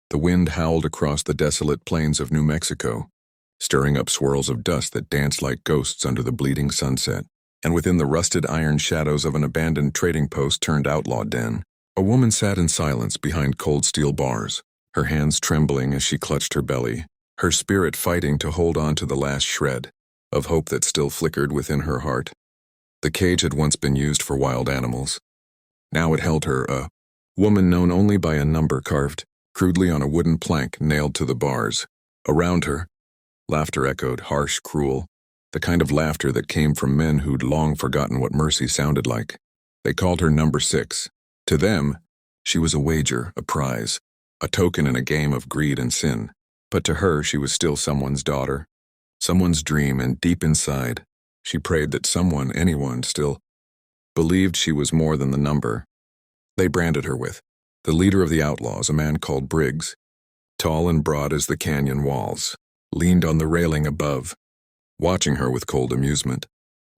The wind howled across the desolate plains of New Mexico, stirring up swirls of dust that danced like ghosts under the bleeding sunset. And within the rusted iron shadows of an abandoned trading post turned outlaw den, a woman sat in silence behind cold steel bars, her hands trembling as she clutched her belly, her spirit fighting to hold on to the last shred of hope that still flickered within her heart. The cage had once been used for wild animals. Now it held her, a woman known only by a number carved crudely on a wooden plank nailed to the bars. Around her, laughter echoed, harsh, cruel, the kind of laughter that came from men who'd long forgotten what mercy sounded like. They called her Number 6. To them, she was a wager, a prize, a token in a game of greed and sin. But to her, she was still someone's daughter, someone's dream, and deep inside, she prayed that someone, anyone, still believed she was more than the number they branded her with. The leader of the outlaws, a man called Briggs, tall and broad as the canyon walls, leaned on the railing above, watching her with cold amusement,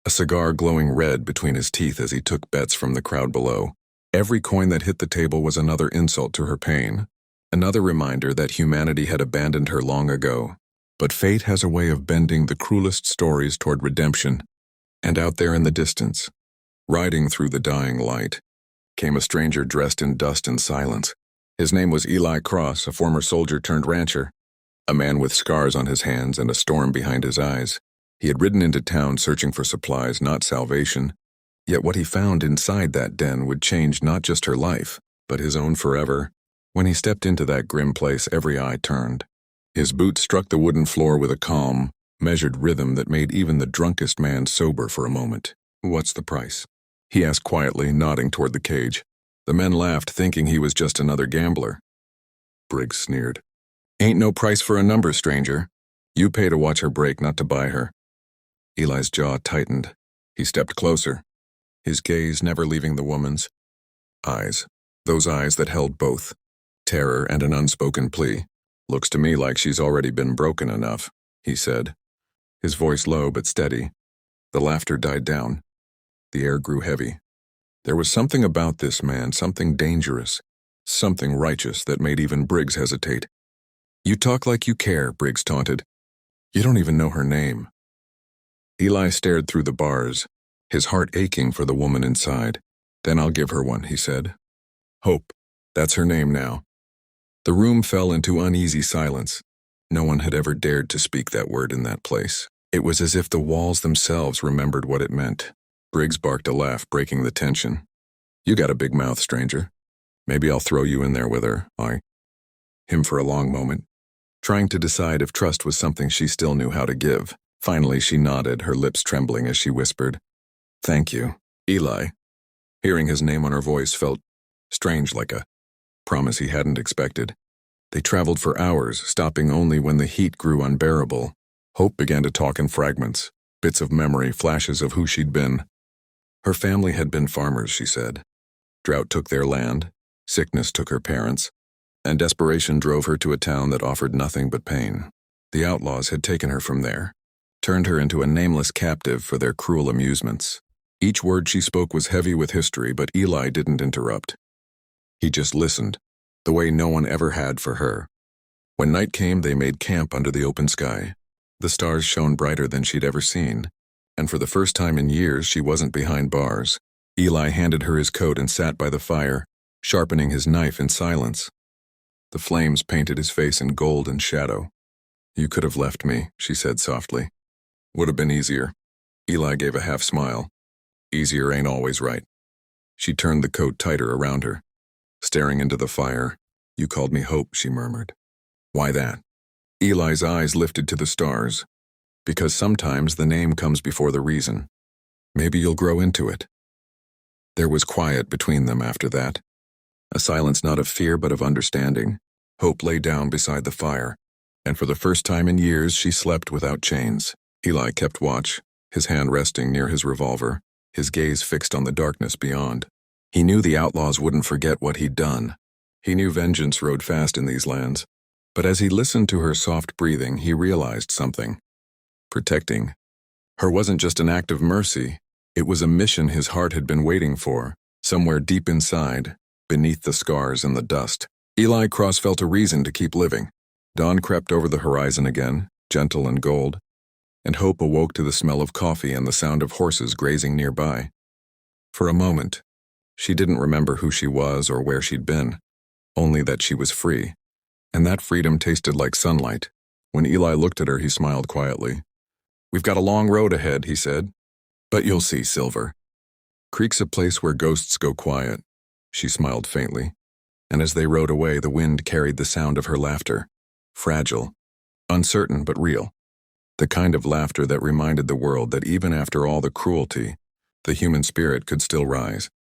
a cigar glowing red between his teeth as he took bets from the crowd below. Every coin that hit the table was another insult to her pain, another reminder that humanity had abandoned her long ago. But fate has a way of bending the cruelest stories toward redemption. And out there in the distance, riding through the dying light, came a stranger dressed in dust and silence. His name was Eli Cross, a former soldier turned rancher, a man with scars on his hands and a storm behind his eyes. He had ridden into town searching for supplies, not salvation. Yet what he found inside that den would change not just her life, but his own forever. When he stepped into that grim place, every eye turned. His boots struck the wooden floor with a calm, measured rhythm that made even the drunkest man sober for a moment. "What's the price?" he asked quietly, nodding toward the cage. The men laughed, thinking he was just another gambler. Briggs sneered. "Ain't no price for a number, stranger. You pay to watch her break, not to buy her." Eli's jaw tightened. He stepped closer, his gaze never leaving the woman's eyes, those eyes that held both terror and an unspoken plea. "Looks to me like she's already been broken enough," he said, his voice low but steady. The laughter died down. The air grew heavy. There was something about this man, something dangerous, something righteous that made even Briggs hesitate. "You talk like you care," Briggs taunted. "You don't even know her name." Eli stared through the bars, his heart aching for the woman inside. "Then I'll give her one," he said. "Hope. That's her name now." The room fell into uneasy silence. No one had ever dared to speak that word in that place. It was as if the walls themselves remembered what it meant. Briggs barked a laugh, breaking the tension. "You got a big mouth, stranger. Maybe I'll throw you in there with her." Him for a long moment, trying to decide if trust was something she still knew how to give. Finally, she nodded, her lips trembling as she whispered, "Thank you, Eli." Hearing his name on her voice felt strange, like a promise he hadn't expected. They traveled for hours, stopping only when the heat grew unbearable. Hope began to talk in fragments, bits of memory, flashes of who she'd been. Her family had been farmers, she said. Drought took their land, sickness took her parents, and desperation drove her to a town that offered nothing but pain. The outlaws had taken her from there, turned her into a nameless captive for their cruel amusements. Each word she spoke was heavy with history, but Eli didn't interrupt. He just listened, the way no one ever had for her. When night came, they made camp under the open sky. The stars shone brighter than she'd ever seen, and for the first time in years she wasn't behind bars. Eli handed her his coat and sat by the fire, sharpening his knife in silence. The flames painted his face in gold and shadow. "You could have left me," she said softly. "Would have been easier." Eli gave a half smile. "Easier ain't always right." She turned the coat tighter around her, staring into the fire. "You called me Hope," she murmured. "Why that?" Eli's eyes lifted to the stars. "Because sometimes the name comes before the reason. Maybe you'll grow into it." There was quiet between them after that. A silence not of fear but of understanding. Hope lay down beside the fire, and for the first time in years she slept without chains. Eli kept watch, his hand resting near his revolver, his gaze fixed on the darkness beyond. He knew the outlaws wouldn't forget what he'd done. He knew vengeance rode fast in these lands. But as he listened to her soft breathing, he realized something. Protecting her wasn't just an act of mercy. It was a mission his heart had been waiting for, somewhere deep inside, beneath the scars and the dust. Eli Cross felt a reason to keep living. Dawn crept over the horizon again, gentle and gold, and hope awoke to the smell of coffee and the sound of horses grazing nearby. For a moment, she didn't remember who she was or where she'd been, only that she was free. And that freedom tasted like sunlight. When Eli looked at her, he smiled quietly. "We've got a long road ahead," he said. "But you'll see, Silver. Creek's a place where ghosts go quiet." She smiled faintly, and as they rode away, the wind carried the sound of her laughter. Fragile, uncertain but real. The kind of laughter that reminded the world that even after all the cruelty, the human spirit could still rise.